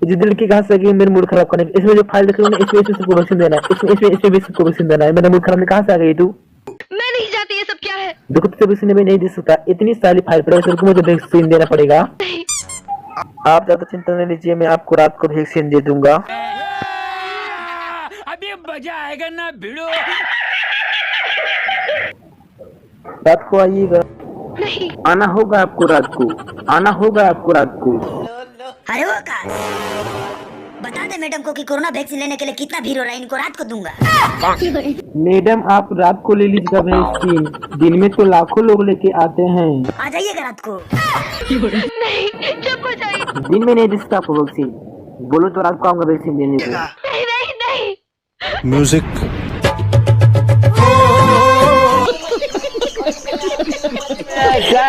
जिस लड़की कहाँ से गई मेरे मूड खराब करने की। इसमें जो फाइल लिख रही हूँ ना, इसमें इसमें सबको वैक्सीन देना है, इसमें भी सबको वैक्सीन देना है। मेरा मूड खराब में कहाँ से आ गई तू? मैं नहीं जानती ये सब क्या है। देखो तुझे वैक्सीन में नहीं दे सकता, इतनी सारी फाइल पड़े हैं, मुझे वैक्सीन देना पड़ेगा। आप ज्यादा चिंता नहीं लीजिए, मैं आपको रात को वैक्सीन दे दूंगा। अभी मजा आएगा ना भिड़ो। रात को आइएगा। नहीं। आना होगा आपको रात को, आना होगा आपको रात को। अरे वो आकाश, बता दे मैडम को कि कोरोना वैक्सीन लेने के लिए कितना भीड़ हो रहा है, इनको रात को दूंगा। मैडम आप रात को ले लीजिएगा वैक्सीन, दिन में तो लाखों लोग लेके आते हैं। आ जाइएगा रात को। नहीं, चुप हो जाइए। दिन में नहीं दे सकता आपको वैक्सीन, बोलो तो रात को आऊंगा वैक्सीन देने को। नहीं नहीं नहीं। म्यूजिक क्या